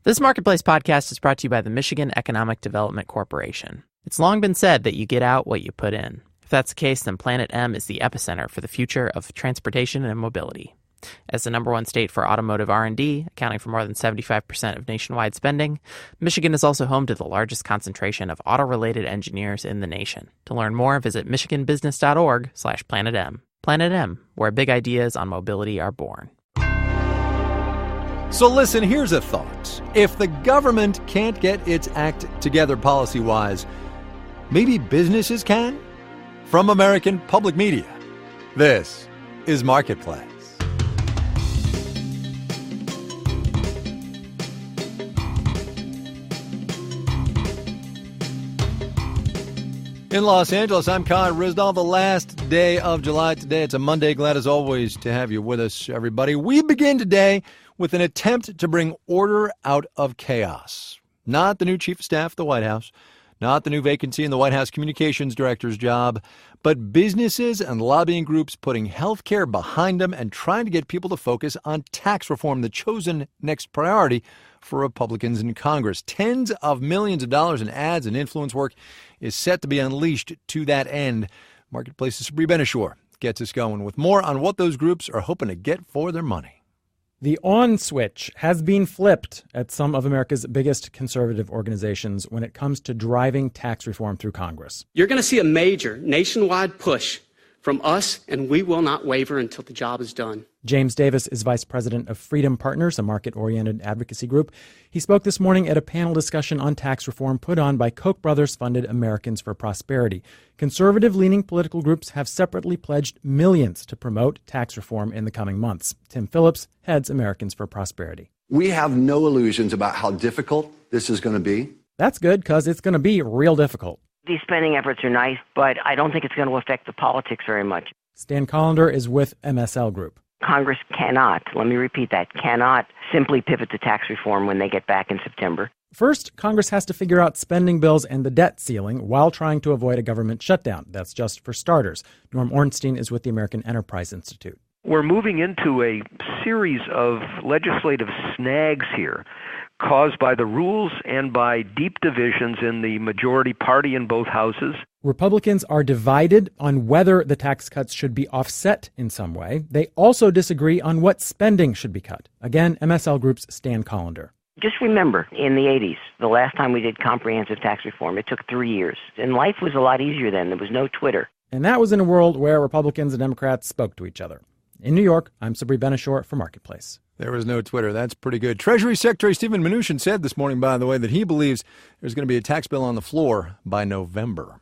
This Marketplace podcast is brought to you by the Michigan Economic Development Corporation. It's long been said that you get out what you put in. If that's the case, then Planet M is the epicenter for the future of transportation and mobility. As the number one state for automotive R&D, accounting for more than 75% of nationwide spending, Michigan is also home to the largest concentration of auto-related engineers in the nation. To learn more, visit michiganbusiness.org/Planet M. Planet M, where big ideas on mobility are born. So listen, here's a thought. If the government can't get its act together policy-wise, maybe businesses can? From American Public Media, this is Marketplace. In Los Angeles, I'm Kai Ryssdal, the last day of July today. It's a Monday. Glad as always to have you with us, everybody. We begin today with an attempt to bring order out of chaos. Not the new chief of staff at the White House, not the new vacancy in the White House communications director's job, but businesses and lobbying groups putting health care behind them and trying to get people to focus on tax reform, the chosen next priority for Republicans in Congress. Tens of millions of dollars in ads and influence work is set to be unleashed to that end. Marketplace's Sabri Benishore gets us going with more on what those groups are hoping to get for their money. The on switch has been flipped at some of America's biggest conservative organizations when it comes to driving tax reform through Congress. You're going to see a major nationwide push from us, and we will not waver until the job is done. James Davis is vice president of Freedom Partners, a market-oriented advocacy group. He spoke this morning at a panel discussion on tax reform put on by Koch brothers-funded Americans for Prosperity. Conservative-leaning political groups have separately pledged millions to promote tax reform in the coming months. Tim Phillips heads Americans for Prosperity. We have no illusions about how difficult this is going to be. That's good, because it's going to be real difficult. These spending efforts are nice, but I don't think it's going to affect the politics very much. Stan Collender is with MSL Group. Congress cannot, let me repeat that, cannot simply pivot to tax reform when they get back in September. First, Congress has to figure out spending bills and the debt ceiling while trying to avoid a government shutdown. That's just for starters. Norm Ornstein is with the American Enterprise Institute. We're moving into a series of legislative snags here caused by the rules and by deep divisions in the majority party in both houses. Republicans are divided on whether the tax cuts should be offset in some way. They also disagree on what spending should be cut. Again, MSL Group's Stan Collender. Just remember, in the 80s, the last time we did comprehensive tax reform, it took 3 years. And life was a lot easier then. There was no Twitter. And that was in a world where Republicans and Democrats spoke to each other. In New York, I'm Sabri Benishore for Marketplace. There was no Twitter. That's pretty good. Treasury Secretary Steven Mnuchin said this morning, by the way, that he believes there's going to be a tax bill on the floor by November.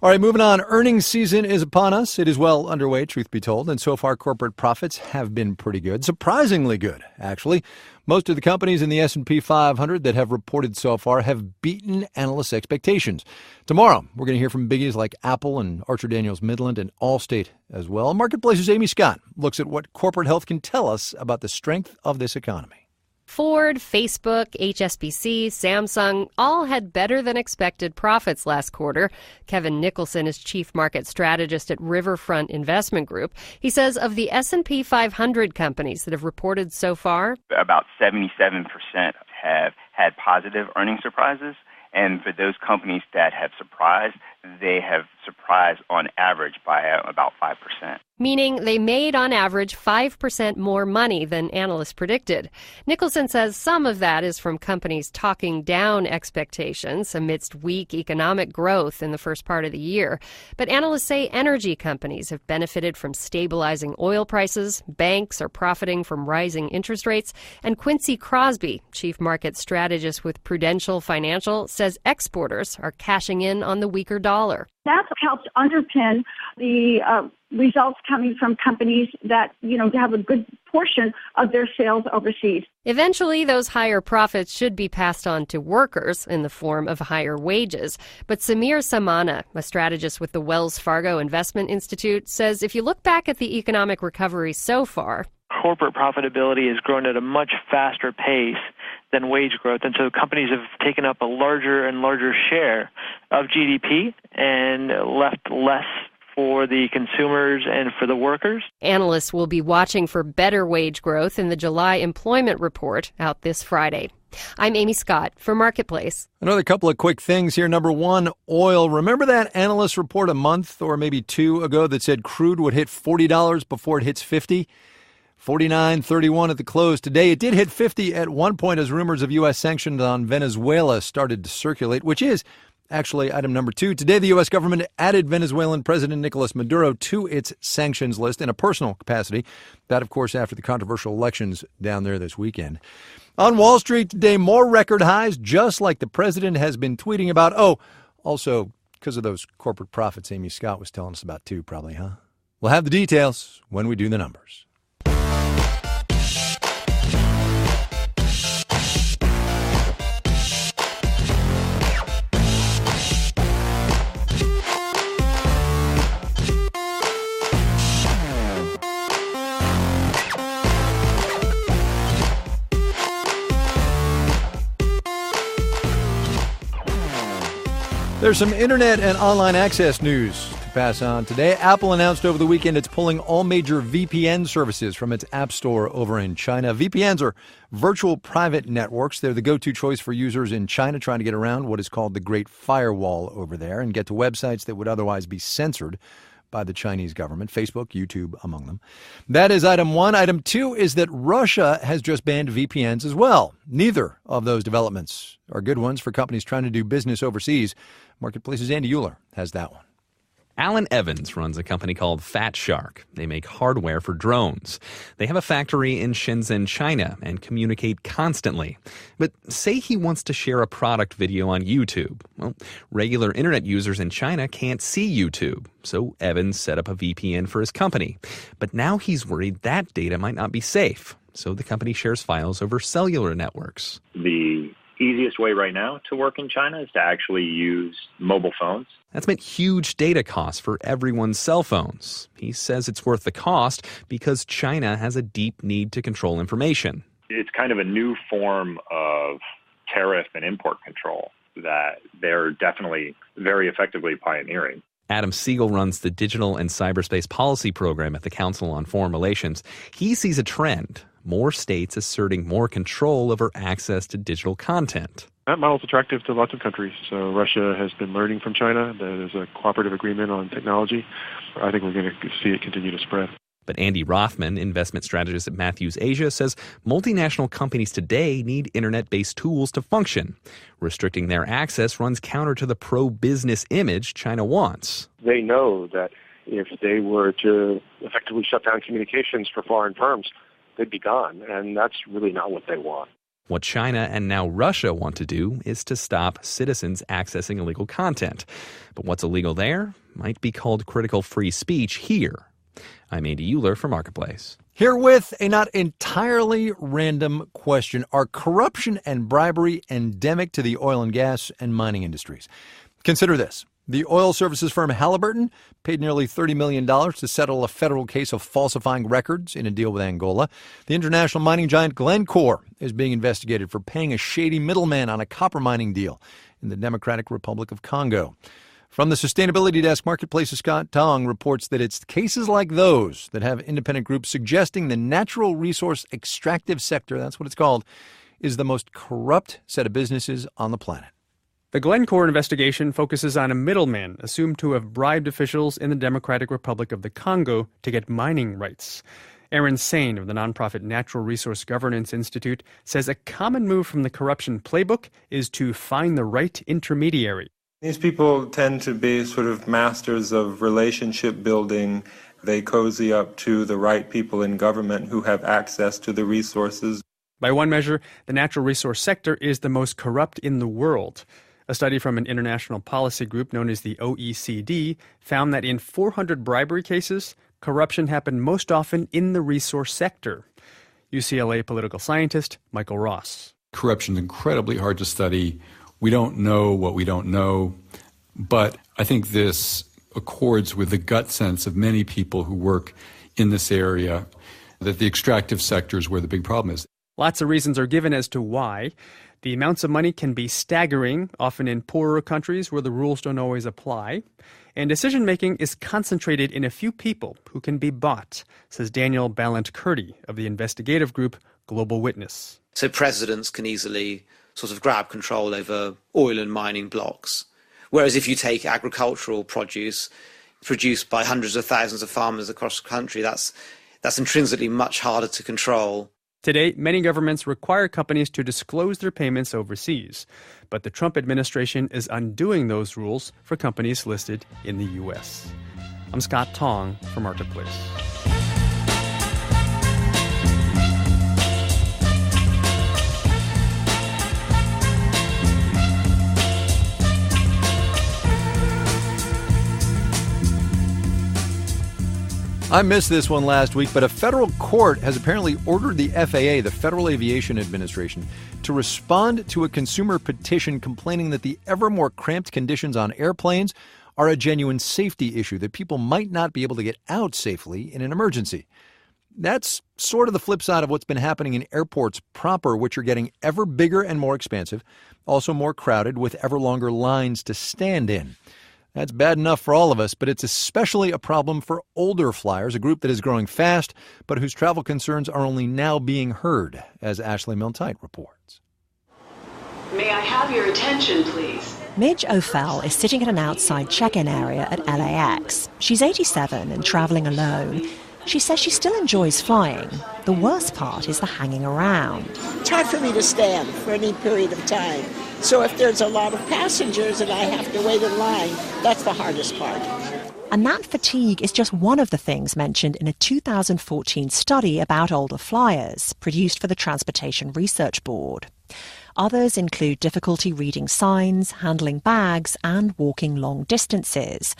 All right, moving on. Earnings season is upon us. It is well underway, truth be told, and so far corporate profits have been pretty good. Surprisingly good, actually. Most of the companies in the S&P 500 that have reported so far have beaten analysts' expectations. Tomorrow, we're going to hear from biggies like Apple and Archer Daniels Midland and Allstate as well. Marketplace's Amy Scott looks at what corporate health can tell us about the strength of this economy. Ford, Facebook, HSBC, Samsung all had better than expected profits last quarter. Kevin Nicholson is chief market strategist at Riverfront Investment Group. He says of the S&P 500 companies that have reported so far, about 77% have had positive earnings surprises. And for those companies that have surprised, they have surprised on average by about 5%. Meaning they made on average 5% more money than analysts predicted. Nicholson says some of that is from companies talking down expectations amidst weak economic growth in the first part of the year. But analysts say energy companies have benefited from stabilizing oil prices, banks are profiting from rising interest rates, and Quincy Crosby, chief market strategist with Prudential Financial, says exporters are cashing in on the weaker dollar. That's helped underpin the results coming from companies that, have a good portion of their sales overseas. Eventually, those higher profits should be passed on to workers in the form of higher wages. But Samir Samana, a strategist with the Wells Fargo Investment Institute, says if you look back at the economic recovery so far, corporate profitability has grown at a much faster pace than wage growth. And so companies have taken up a larger and larger share of GDP and left less for the consumers and for the workers. Analysts will be watching for better wage growth in the July employment report out this Friday. I'm Amy Scott for Marketplace. Another couple of quick things here. Number one, oil. Remember that analyst report a month or maybe two ago that said crude would hit $40 before it hits $50? $49.31 at the close. Today, it did hit $50 at one point as rumors of U.S. sanctions on Venezuela started to circulate, which is actually item number two. Today, the U.S. government added Venezuelan President Nicolas Maduro to its sanctions list in a personal capacity. That, of course, after the controversial elections down there this weekend. On Wall Street today, more record highs, just like the president has been tweeting about. Oh, also because of those corporate profits Amy Scott was telling us about too, probably, huh? We'll have the details when we do the numbers. There's some internet and online access news to pass on today. Apple announced over the weekend it's pulling all major VPN services from its app store over in China. VPNs are virtual private networks. They're the go-to choice for users in China trying to get around what is called the Great Firewall over there and get to websites that would otherwise be censored by the Chinese government, Facebook, YouTube among them. That is item one. Item two is that Russia has just banned VPNs as well. Neither of those developments are good ones for companies trying to do business overseas. Marketplace's Andy Euler has that one. Alan Evans runs a company called Fat Shark. They make hardware for drones. They have a factory in Shenzhen, China, and communicate constantly. But say he wants to share a product video on YouTube. Well, regular internet users in China can't see YouTube. So Evans set up a VPN for his company. But now he's worried that data might not be safe. So the company shares files over cellular networks. The easiest way right now to work in China is to actually use mobile phones. That's meant huge data costs for everyone's cell phones. He says it's worth the cost because China has a deep need to control information. It's kind of a new form of tariff and import control that they're definitely very effectively pioneering. Adam Siegel runs the Digital and Cyberspace Policy Program at the Council on Foreign Relations. He sees a trend. More states asserting more control over access to digital content. That model's attractive to lots of countries. So Russia has been learning from China. There's a cooperative agreement on technology. I think we're going to see it continue to spread. But Andy Rothman, investment strategist at Matthews Asia, says multinational companies today need internet-based tools to function. Restricting their access runs counter to the pro-business image China wants. They know that if they were to effectively shut down communications for foreign firms, they'd be gone, and that's really not what they want. What China and now Russia want to do is to stop citizens accessing illegal content. But what's illegal there might be called critical free speech here. I'm Andy Euler for Marketplace. Herewith, a not entirely random question. Are corruption and bribery endemic to the oil and gas and mining industries? Consider this. The oil services firm Halliburton paid nearly $30 million to settle a federal case of falsifying records in a deal with Angola. The international mining giant Glencore is being investigated for paying a shady middleman on a copper mining deal in the Democratic Republic of Congo. From the Sustainability Desk, Marketplace's Scott Tong reports that it's cases like those that have independent groups suggesting the natural resource extractive sector, that's what it's called, is the most corrupt set of businesses on the planet. The Glencore investigation focuses on a middleman assumed to have bribed officials in the Democratic Republic of the Congo to get mining rights. Aaron Sain of the nonprofit Natural Resource Governance Institute says a common move from the corruption playbook is to find the right intermediary. These people tend to be sort of masters of relationship building. They cozy up to the right people in government who have access to the resources. By one measure, the natural resource sector is the most corrupt in the world. A study from an international policy group known as the OECD found that in 400 bribery cases, corruption happened most often in the resource sector. UCLA political scientist Michael Ross. Corruption is incredibly hard to study. We don't know what we don't know. But I think this accords with the gut sense of many people who work in this area, that the extractive sector is where the big problem is. Lots of reasons are given as to why. The amounts of money can be staggering, often in poorer countries where the rules don't always apply. And decision-making is concentrated in a few people who can be bought, says Daniel Ballant-Curdy of the investigative group Global Witness. So presidents can easily sort of grab control over oil and mining blocks. Whereas if you take agricultural produce produced by hundreds of thousands of farmers across the country, that's intrinsically much harder to control. Today, many governments require companies to disclose their payments overseas. But the Trump administration is undoing those rules for companies listed in the U.S. I'm Scott Tong for Marketplace. I missed this one last week, but a federal court has apparently ordered the FAA, the Federal Aviation Administration, to respond to a consumer petition complaining that the ever more cramped conditions on airplanes are a genuine safety issue, that people might not be able to get out safely in an emergency. That's sort of the flip side of what's been happening in airports proper, which are getting ever bigger and more expansive, also more crowded with ever longer lines to stand in. That's bad enough for all of us, but it's especially a problem for older flyers, a group that is growing fast, but whose travel concerns are only now being heard, as Ashley Milne-Tite reports. May I have your attention, please? Midge O'Fell is sitting at an outside check-in area at LAX. She's 87 and travelling alone. She says she still enjoys flying. The worst part is the hanging around. It's hard for me to stand for any period of time. So if there's a lot of passengers and I have to wait in line, that's the hardest part. And that fatigue is just one of the things mentioned in a 2014 study about older flyers, produced for the Transportation Research Board. Others include difficulty reading signs, handling bags, and walking long distances.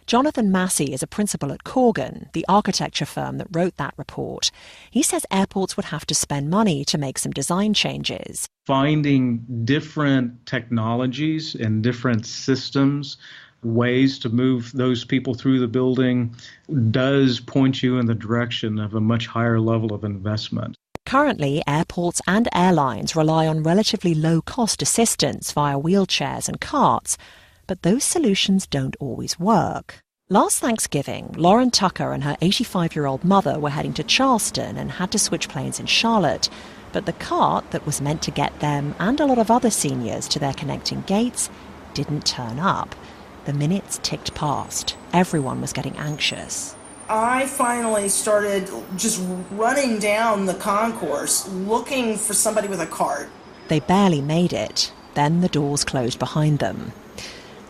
Jonathan Massey is a principal at Corgan, the architecture firm that wrote that report. He says airports would have to spend money to make some design changes. Finding different technologies and different systems, ways to move those people through the building, does point you in the direction of a much higher level of investment. Currently, airports and airlines rely on relatively low-cost assistance via wheelchairs and carts, but those solutions don't always work. Last Thanksgiving, Lauren Tucker and her 85-year-old mother were heading to Charleston and had to switch planes in Charlotte. But the cart that was meant to get them and a lot of other seniors to their connecting gates didn't turn up. The minutes ticked past. Everyone was getting anxious. I finally started just running down the concourse looking for somebody with a cart. They barely made it. Then the doors closed behind them.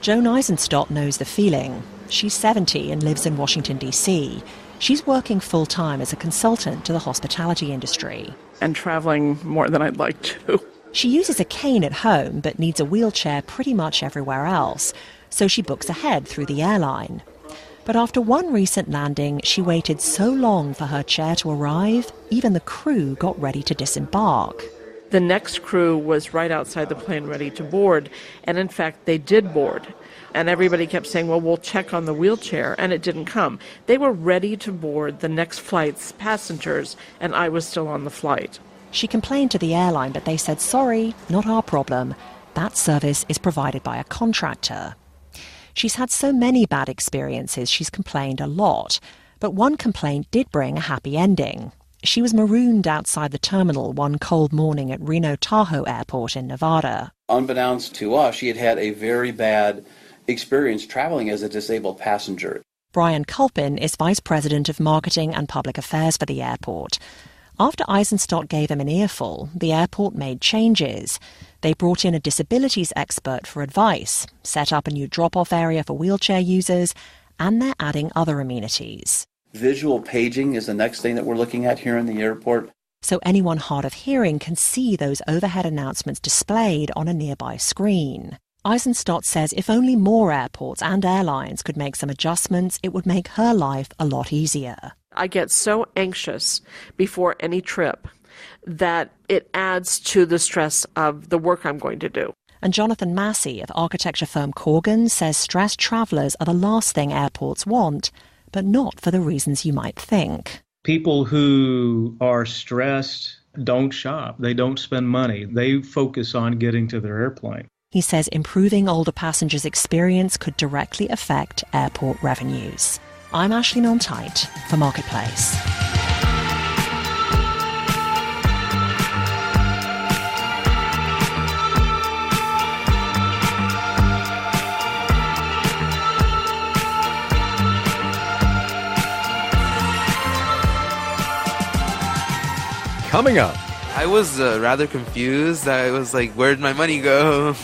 Joan Eisenstott knows the feeling. She's 70 and lives in Washington, D.C. She's working full-time as a consultant to the hospitality industry. And traveling more than I'd like to. She uses a cane at home but needs a wheelchair pretty much everywhere else, so she books ahead through the airline. But after one recent landing, she waited so long for her chair to arrive, even the crew got ready to disembark. The next crew was right outside the plane ready to board, and in fact they did board. And everybody kept saying, well, we'll check on the wheelchair, and it didn't come. They were ready to board the next flight's passengers, and I was still on the flight. She complained to the airline, but they said, sorry, not our problem. That service is provided by a contractor. She's had so many bad experiences, she's complained a lot. But one complaint did bring a happy ending. She was marooned outside the terminal one cold morning at Reno Tahoe Airport in Nevada. Unbeknownst to us, she had had a very bad experience traveling as a disabled passenger. Brian Culpin is Vice President of Marketing and Public Affairs for the airport. After Eisenstott gave him an earful, the airport made changes. They brought in a disabilities expert for advice, set up a new drop-off area for wheelchair users, and they're adding other amenities. Visual paging is the next thing that we're looking at here in the airport. So anyone hard of hearing can see those overhead announcements displayed on a nearby screen. Eisenstott says if only more airports and airlines could make some adjustments, it would make her life a lot easier. I get so anxious before any trip that it adds to the stress of the work I'm going to do. And Jonathan Massey of architecture firm Corgan says stressed travellers are the last thing airports want, but not for the reasons you might think. People who are stressed don't shop. They don't spend money. They focus on getting to their airplane. He says improving older passengers' experience could directly affect airport revenues. I'm Ashley Milne-Tite for Marketplace. Coming up. I was rather confused. I was like, where'd my money go?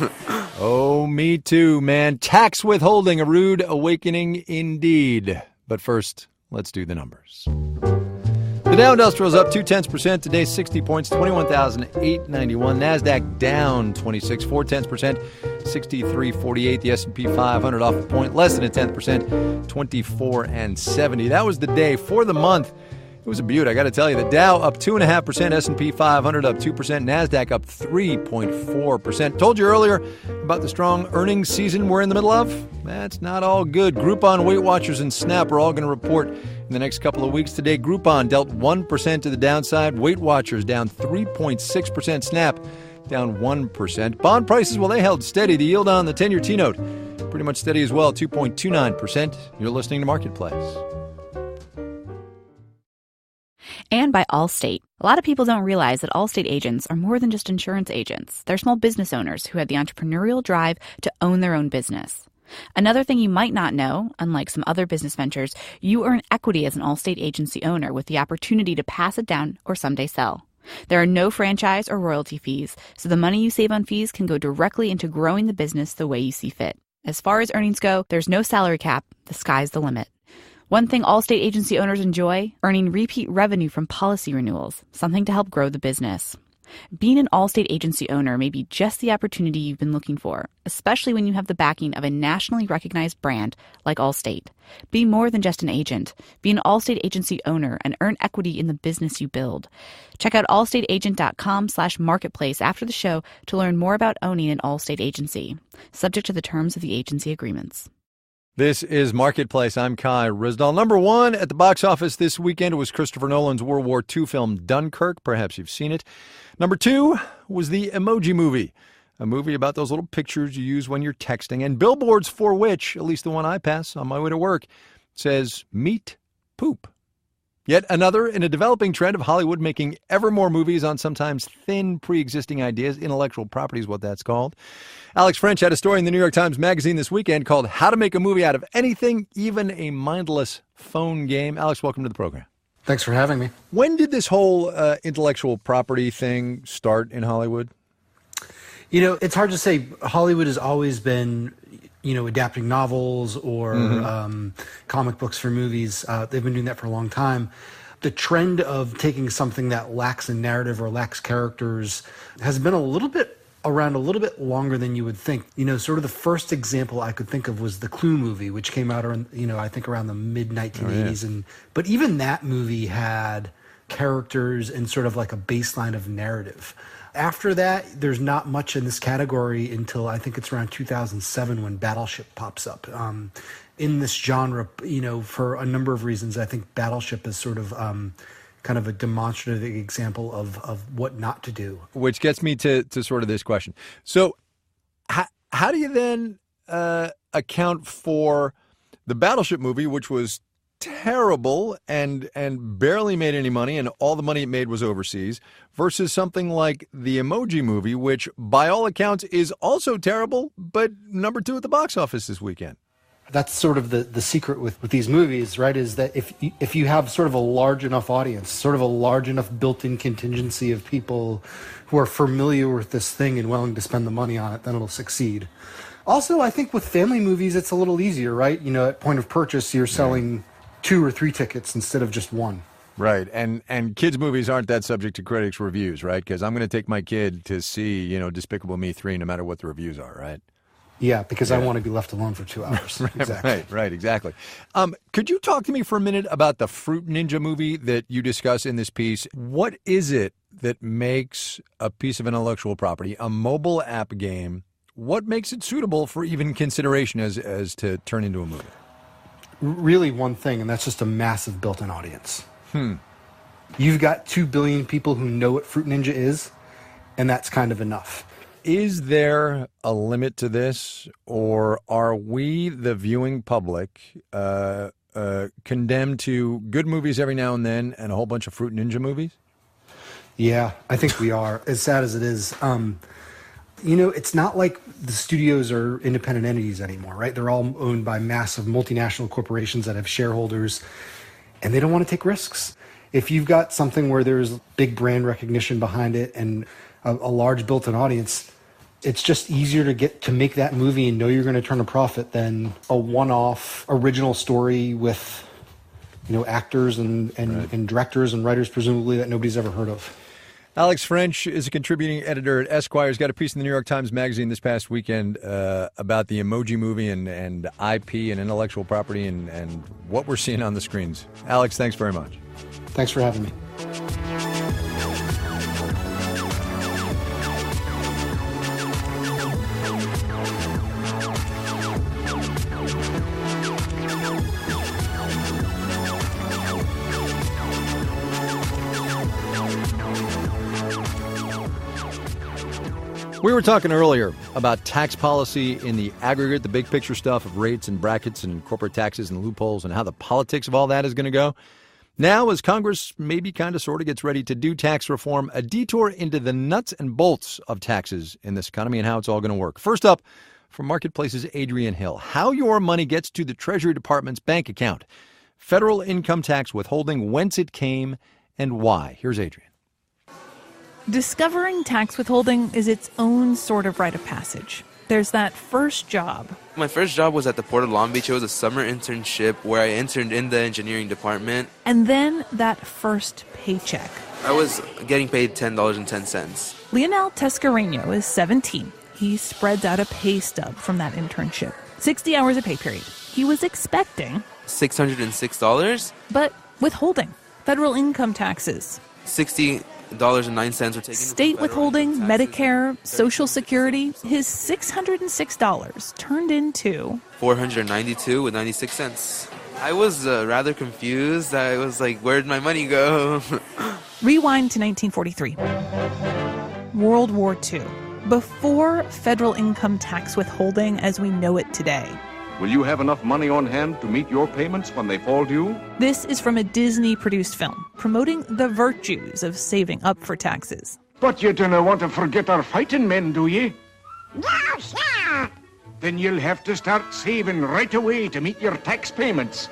Oh, me too, man. Tax withholding, a rude awakening indeed. But first, let's do the numbers. The Dow Industrial's up 0.2%. Today, 60 points, 21,891. NASDAQ down 26, 0.4%, 63.48. The S&P 500 off a point, less than 0.1%, 24.70. That was the day. For the month, it was a beaut, I got to tell you. The Dow up 2.5%, S&P 500 up 2%, NASDAQ up 3.4%. Told you earlier about the strong earnings season we're in the middle of. That's not all good. Groupon, Weight Watchers, and Snap are all going to report in the next couple of weeks. Today, Groupon dealt 1% to the downside. Weight Watchers down 3.6%. Snap down 1%. Bond prices, well, they held steady. The yield on the 10-year T-note pretty much steady as well, 2.29%. You're listening to Marketplace. And by Allstate. A lot of people don't realize that Allstate agents are more than just insurance agents. They're small business owners who have the entrepreneurial drive to own their own business. Another thing you might not know, unlike some other business ventures, you earn equity as an Allstate agency owner with the opportunity to pass it down or someday sell. There are no franchise or royalty fees, so the money you save on fees can go directly into growing the business the way you see fit. As far as earnings go, there's no salary cap. The sky's the limit. One thing Allstate agency owners enjoy, earning repeat revenue from policy renewals, something to help grow the business. Being an Allstate agency owner may be just the opportunity you've been looking for, especially when you have the backing of a nationally recognized brand like Allstate. Be more than just an agent. Be an Allstate agency owner and earn equity in the business you build. Check out allstateagent.com/marketplace after the show to learn more about owning an Allstate agency, subject to the terms of the agency agreements. This is Marketplace. I'm Kai Ryssdal. Number one at the box office this weekend was Christopher Nolan's World War II film Dunkirk. Perhaps you've seen it. Number two was the Emoji Movie, a movie about those little pictures you use when you're texting, and billboards for which, at least the one I pass on my way to work, says meat poop. Yet another in a developing trend of Hollywood making ever more movies on sometimes thin pre-existing ideas. Intellectual property is what that's called. Alex French had a story in the New York Times Magazine this weekend called How to Make a Movie Out of Anything, Even a Mindless Phone Game. Alex, welcome to the program. Thanks for having me. When did this whole intellectual property thing start in Hollywood? You know, it's hard to say. Hollywood has always been, adapting novels or comic books for movies. They've been doing that for a long time. The trend of taking something that lacks a narrative or lacks characters has been around a little bit longer than you would think. Sort of the first example I could think of was the Clue movie, which came out around, I think around the mid-1980s. Oh, yeah. But even that movie had characters and sort of like a baseline of narrative. After that, there's not much in this category until I think it's around 2007 when Battleship pops up. In this genre, for a number of reasons, I think Battleship is sort of kind of a demonstrative example of what not to do. Which gets me to sort of this question. So how do you then account for the Battleship movie, which was terrible and barely made any money, and all the money it made was overseas, versus something like the Emoji Movie, which by all accounts is also terrible, but number two at the box office this weekend? That's sort of the secret with these movies, right, is that if you have sort of a large enough audience, sort of a large enough built-in contingency of people who are familiar with this thing and willing to spend the money on it, then it'll succeed. Also, I think with family movies, it's a little easier, right? At point of purchase, you're selling 2 or 3 tickets instead of just 1. Right, and kids' movies aren't that subject to critics' reviews, right? Because I'm going to take my kid to see, Despicable Me 3 no matter what the reviews are, right? Yeah, because I want to be left alone for 2 hours. Exactly. Right, exactly. Could you talk to me for a minute about the Fruit Ninja movie that you discuss in this piece? What is it that makes a piece of intellectual property, a mobile app game, what makes it suitable for even consideration as to turn into a movie? Really one thing, and that's just a massive built-in audience. You've got 2 billion people who know what Fruit Ninja is, and that's kind of enough. Is there a limit to this, or are we, the viewing public, condemned to good movies every now and then and a whole bunch of Fruit Ninja movies? Yeah, I think we are, as sad as it is. It's not like the studios are independent entities anymore, right? They're all owned by massive multinational corporations that have shareholders, and they don't want to take risks. If you've got something where there's big brand recognition behind it and a large built-in audience, it's just easier to make that movie and know you're going to turn a profit than a one-off original story with, actors and directors and writers presumably that nobody's ever heard of. Alex French is a contributing editor at Esquire. He's got a piece in the New York Times Magazine this past weekend about the Emoji Movie and IP and intellectual property and what we're seeing on the screens. Alex, thanks very much. Thanks for having me. We were talking earlier about tax policy in the aggregate, the big picture stuff of rates and brackets and corporate taxes and loopholes and how the politics of all that is going to go. Now, as Congress maybe kind of sort of gets ready to do tax reform, a detour into the nuts and bolts of taxes in this economy and how it's all going to work. First up, from Marketplace's Adrian Hill, how your money gets to the Treasury Department's bank account, federal income tax withholding, whence it came, and why. Here's Adrian. Discovering tax withholding is its own sort of rite of passage. There's that first job. My first job was at the Port of Long Beach. It was a summer internship where I interned in the engineering department. And then that first paycheck. I was getting paid $10.10. Leonel Tescareno is 17. He spreads out a pay stub from that internship. 60 hours a pay period. He was expecting $606? But withholding. Federal income taxes. $60.09 were taken. State withholding, Medicare, Social Security. His $606 turned into $492.96. I was rather confused. I was like, where'd my money go? Rewind to 1943. World War II. Before federal income tax withholding as we know it today. Will you have enough money on hand to meet your payments when they fall due? This is from a Disney-produced film promoting the virtues of saving up for taxes. But you don't want to forget our fighting men, do you? No, sir. Then you'll have to start saving right away to meet your tax payments.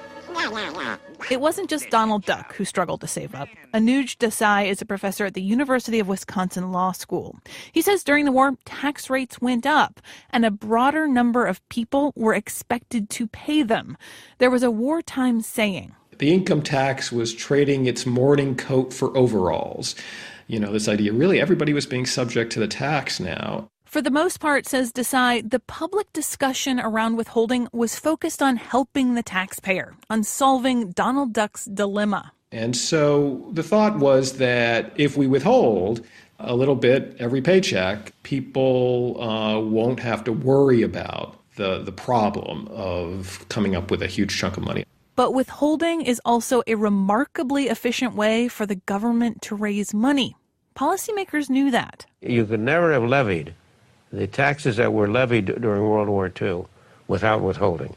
It wasn't just Donald Duck who struggled to save up. Anuj Desai is a professor at the University of Wisconsin Law School. He says during the war, tax rates went up, and a broader number of people were expected to pay them. There was a wartime saying. The income tax was trading its morning coat for overalls. You know, this idea, really everybody was being subject to the tax now. For the most part, says Desai, the public discussion around withholding was focused on helping the taxpayer, on solving Donald Duck's dilemma. And so the thought was that if we withhold a little bit every paycheck, people won't have to worry about the problem of coming up with a huge chunk of money. But withholding is also a remarkably efficient way for the government to raise money. Policymakers knew that. You could never have levied the taxes that were levied during World War II without withholding.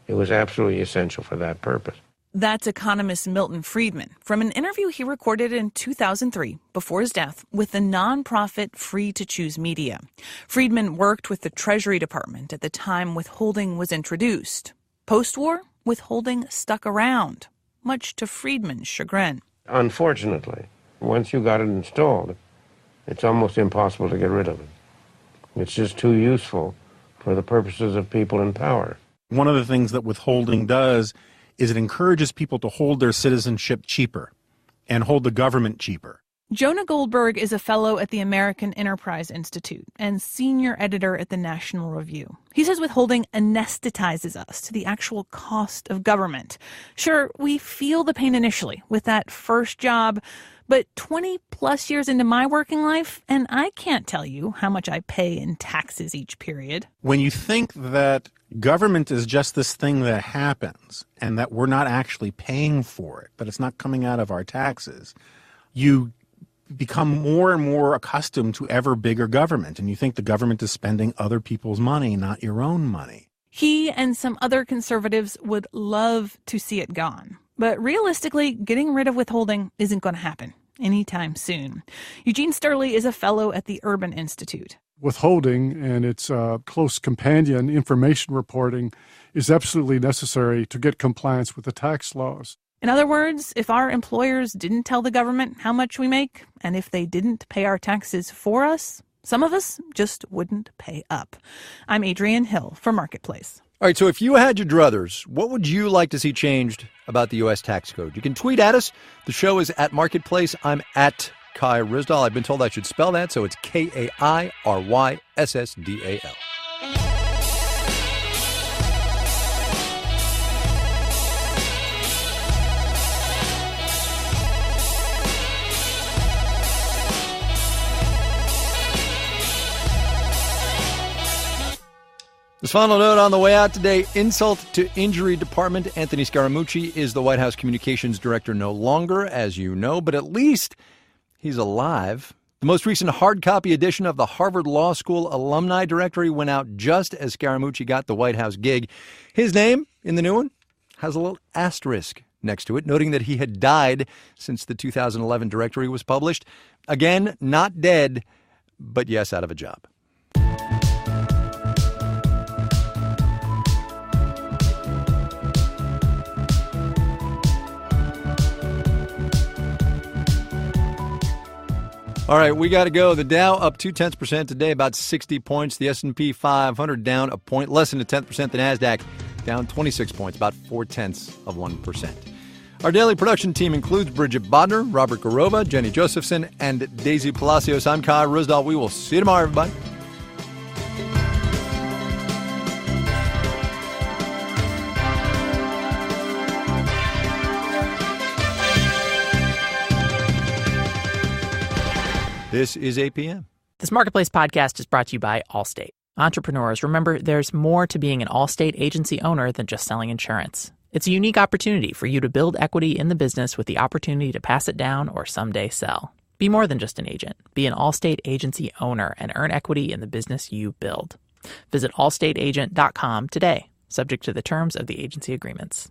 It was absolutely essential for that purpose. That's economist Milton Friedman from an interview he recorded in 2003, before his death, with the nonprofit Free to Choose Media. Friedman worked with the Treasury Department at the time withholding was introduced. Post-war, withholding stuck around, much to Friedman's chagrin. Unfortunately, once you got it installed, it's almost impossible to get rid of it. It's just too useful for the purposes of people in power. One of the things that withholding does is it encourages people to hold their citizenship cheaper and hold the government cheaper. Jonah Goldberg is a fellow at the American Enterprise Institute and senior editor at the National Review. He says withholding anesthetizes us to the actual cost of government. Sure, we feel the pain initially with that first job, but 20 plus years into my working life, and I can't tell you how much I pay in taxes each period. When you think that government is just this thing that happens and that we're not actually paying for it, but it's not coming out of our taxes, you become more and more accustomed to ever bigger government, and you think the government is spending other people's money, not your own money. He and some other conservatives would love to see it gone. But realistically, getting rid of withholding isn't going to happen anytime soon. Eugene Sterling is a fellow at the Urban Institute. Withholding and its close companion, information reporting, is absolutely necessary to get compliance with the tax laws. In other words, if our employers didn't tell the government how much we make, and if they didn't pay our taxes for us, some of us just wouldn't pay up. I'm Adrienne Hill for Marketplace. All right, so if you had your druthers, what would you like to see changed about the U.S. tax code? You can tweet at us. The show is at Marketplace. I'm at Kai Ryssdal. I've been told I should spell that, so it's Kairyssdal. This final note on the way out today, insult to injury department. Anthony Scaramucci is the White House communications director no longer, as you know, but at least he's alive. The most recent hard copy edition of the Harvard Law School alumni directory went out just as Scaramucci got the White House gig. His name in the new one has a little asterisk next to it, noting that he had died since the 2011 directory was published. Again, not dead, but yes, out of a job. All right, we got to go. The Dow up 0.2% today, about 60 points. The S&P 500 down a point, less than 0.1%. The NASDAQ down 26 points, about 0.4%. Our daily production team includes Bridget Bodner, Robert Garova, Jenny Josephson, and Daisy Palacios. I'm Kai Ryssdal. We will see you tomorrow, everybody. This is APM. This Marketplace podcast is brought to you by Allstate. Entrepreneurs, remember, there's more to being an Allstate agency owner than just selling insurance. It's a unique opportunity for you to build equity in the business with the opportunity to pass it down or someday sell. Be more than just an agent. Be an Allstate agency owner and earn equity in the business you build. Visit allstateagent.com today, subject to the terms of the agency agreements.